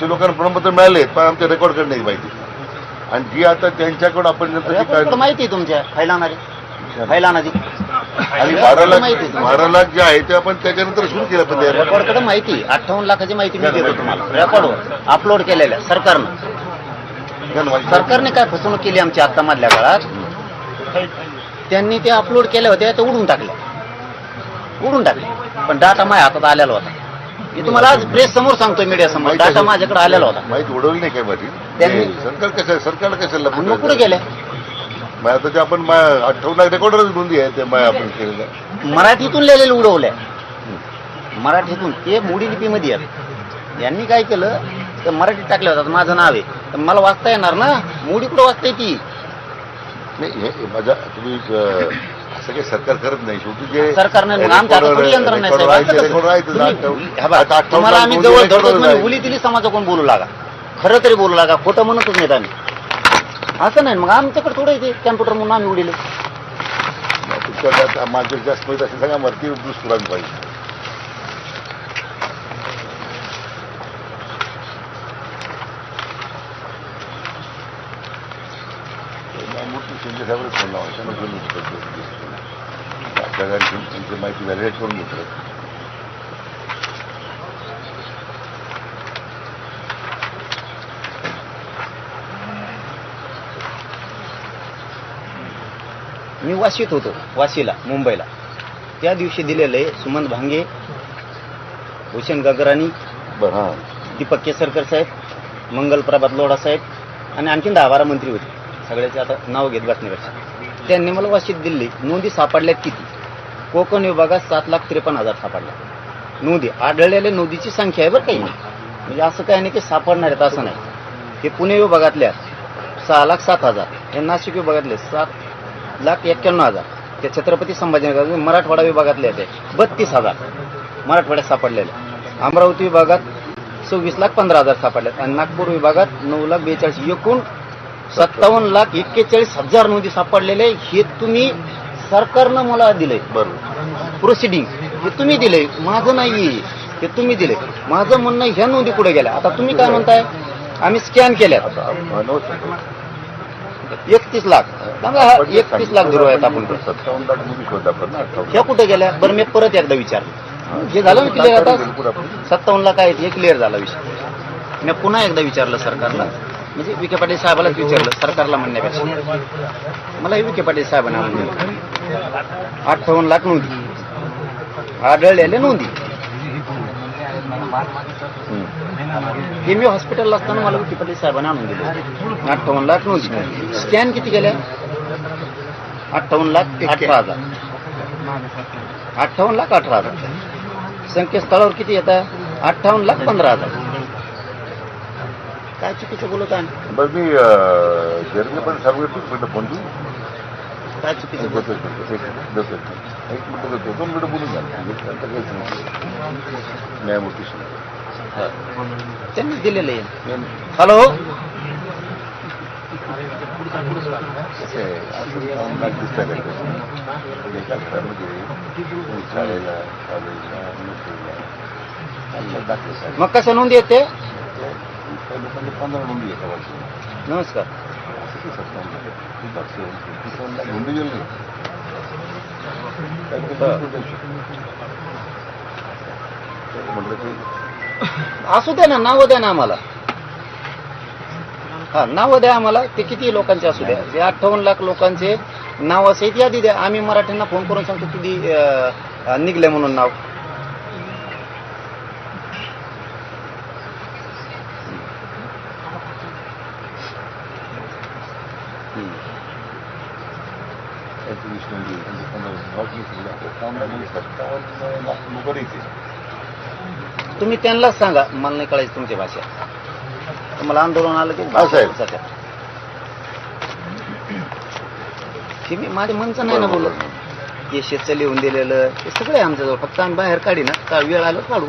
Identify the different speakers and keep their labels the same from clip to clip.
Speaker 1: लोकांना प्रमाणपत्र मिळाले पण आमच्या रेकॉर्डकडे नाही माहिती. आणि जी आता त्यांच्याकडून आपण
Speaker 2: माहिती आहे तुमच्या फैलानारी
Speaker 1: आणि 12 लाख जे आहे ते आपण त्याच्यानंतर सुरू केलं. पण
Speaker 2: रेकॉर्डकडे माहिती 58 लाखाची माहिती मी देतो तुम्हाला रेकॉर्डवर अपलोड केलेल्या सरकारने काय फसवणूक केली आमची आता मधल्या काळात. त्यांनी ते अपलोड केल्या होत्या ते उडून टाकले पण डाटा माझ्या हातात आलेला होता. मी तुम्हाला आज प्रेस समोर सांगतोय, मीडिया समोर डाटा माझ्याकडे आलेला होता.
Speaker 1: माहिती उडवली नाही काय माझी. सरकारला कशाला
Speaker 2: मग कुठे गेले
Speaker 1: आता ते आपण 58 लाख रेकॉर्डरच नोंदी आहे ते आपण केलेलं
Speaker 2: मराठीतून लिहिलेलं उडवलंय. मराठीतून ते मोडी लिपीमध्ये आहे. यांनी काय केलं तर मराठीत टाकलं होतं माझं नाव आहे तर मला वाचता येणार ना. मोडी कुठं वाचता येते
Speaker 1: नाही. हे माझ्या तुम्ही असं काही सरकार करत नाही. शेवटी जे
Speaker 2: सरकारने आमच्या यंत्रणा तुम्हाला आम्ही जवळ धरतो बोली दिली समाजाकडून बोलू लागा. खरं तरी बोलू लागा. खोटं म्हणतच नाहीत आम्ही. असं नाही मग आमच्याकडे थोडं येते कॅम्प्युटर म्हणून आम्ही उडले.
Speaker 1: माझं जास्त माहित असेल सांगा मला ती दुसरा पाहिजे. न्यायमूर्ती शिंदे साहेबच फोन लावा त्यांना घेऊन आपल्या त्यांची माहिती व्हॅलिडेट करून घेतलं.
Speaker 2: मी वाशीत होतो, वाशीला मुंबईला. त्या दिवशी दिलेलं आहे सुमंत भांगे, भूषण गगराणी, दीपक केसरकर साहेब, मंगल प्रभात लोढा साहेब आणि आणखीन 10-12 मंत्री होते. सगळ्याचे आता नाव घेत बसण्यापेक्षा त्यांनी मला वाशीत दिली. नोंदी सापडल्यात किती? कोकण विभागात 7,53,000 सापडल्या नोंदी. आढळलेल्या नोंदीची संख्या आहे बरं काही नाही. म्हणजे असं काही नाही की सापडणार आहेत असं नाही. हे पुणे विभागातल्या 6,07,000, हे नाशिक विभागातले 7,91,000, त्या छत्रपती संभाजीनगर मराठवाडा विभागातले ते 32,000 मराठवाड्यात सापडलेले. अमरावती विभागात 26,15,000 सापडल्यात आणि नागपूर विभागात 9,42,000 एकूण 57,41,000 नोंदी सापडलेले. हे तुम्ही सरकारनं मला दिलंय. बरोबर प्रोसिडिंग हे तुम्ही दिलंय, माझं नाही. हे तुम्ही दिले. माझं म्हणणं ह्या नोंदी कुठे गेल्या. आता तुम्ही काय म्हणताय आम्ही स्कॅन केल्या 31 लाख. 31 लाख धरू आहेत आपण.
Speaker 1: 57 लाख नोंदी शोधा आपण.
Speaker 2: ह्या कुठे गेल्या बरं. मी परत एकदा विचारलं. हे झालं ना क्लिअर. आता 57 लाख आहेत हे क्लिअर झाला विषय. मी पुन्हा एकदा विचारलं सरकारला. म्हणजे विखे पाटील साहेबालाच विचारलं सरकारला म्हणण्यापेक्षा. मला हे विखे पाटील साहेबांना म्हणलं 58 लाख नोंदी आढळलेल्या नोंदी. हे मी हॉस्पिटलला असताना मला विखे पाटील साहेबांना आणून दिले. 58 लाख नोंदी. स्कॅन किती केल्या? 58,18,000. 58,18,000. संकेतस्थळावर किती येतात? 58,15,000. काय चुकीचं बोलत आहे?
Speaker 1: बरं मी जर्नी पण सर्व फोन देऊ.
Speaker 2: काय चुकीचं
Speaker 1: एक मिनिट देतो 2 मिनिटं बोलून न्यायमूर्ती
Speaker 2: त्यांनी दिलेलं आहे. हॅलो मग कसं नोंदी येते?
Speaker 1: 15 नोंदी येतात.
Speaker 2: नमस्कार. असू द्या ना, नावं द्या ना आम्हाला. हा नावं द्या आम्हाला. ते किती लोकांचे असू द्या. जे 58 लाख लोकांचे नाव असेल यादी द्या. आम्ही मराठ्यांना फोन करून सांगतो किती निघले म्हणून नाव. तुम्ही त्यांनाच सांगा. मला नाही कळायचं तुमची भाषा. तुम्हाला आंदोलन आलं की मी माझ्या मनचं नाही ना बोलत. हे शेतचं लिहून दिलेलं हे सगळं आमच्याजवळ. फक्त आम्ही बाहेर काढी ना वेळ आलं काढू.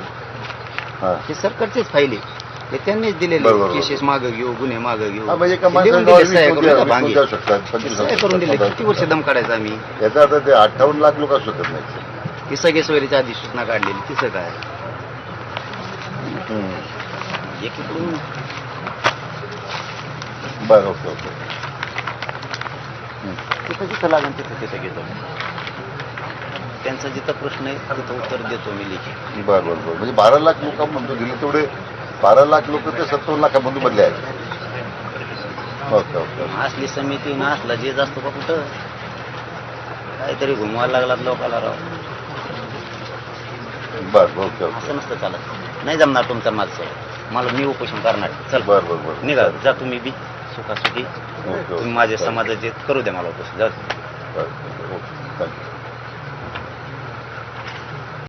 Speaker 2: हे सरकारचेच फाईल आहे. हे त्यांनीच दिलेले. केसेस मागं घेऊ, गुन्हे मागं घेऊ करून दिले. किती वर्ष दम काढायचं आम्ही.
Speaker 1: याचा आता ते 58 लाख लोक शोधत नाही.
Speaker 2: किस्सा केसवरीच्या आधी सूचना काढलेली. किस्सा काय एकीकडून
Speaker 1: बरं, ओके ओके.
Speaker 2: तिथं जिथं लागेल तिथं घेतो. त्यांचा जिथं प्रश्न आहे तिथं उत्तर देतो मी लिखी.
Speaker 1: बरं बरं बरं. म्हणजे 12 लाख लोक मंजूर दिले, तेवढे 12 लाख लोक ते 57 लाखामधून बदले आहेत. Okay okay.
Speaker 2: असली समिती ना असला जे जास्त का कुठं काहीतरी घुमवायला लागलात लोकाला राव.
Speaker 1: बरं ओके ओके.
Speaker 2: असं नसतं चालत. नाही जमणार तुमचा माझं, मला मी उपोषण करणार. चल
Speaker 1: बरं बरं बरं.
Speaker 2: निघा, जा तुम्ही बी सुखासुखी.
Speaker 1: ओके
Speaker 2: तुम्ही
Speaker 1: ओके.
Speaker 2: माझ्या समाजाचे करू द्या मला उपोषण. जा.
Speaker 1: बरं ओके. थँक्यू.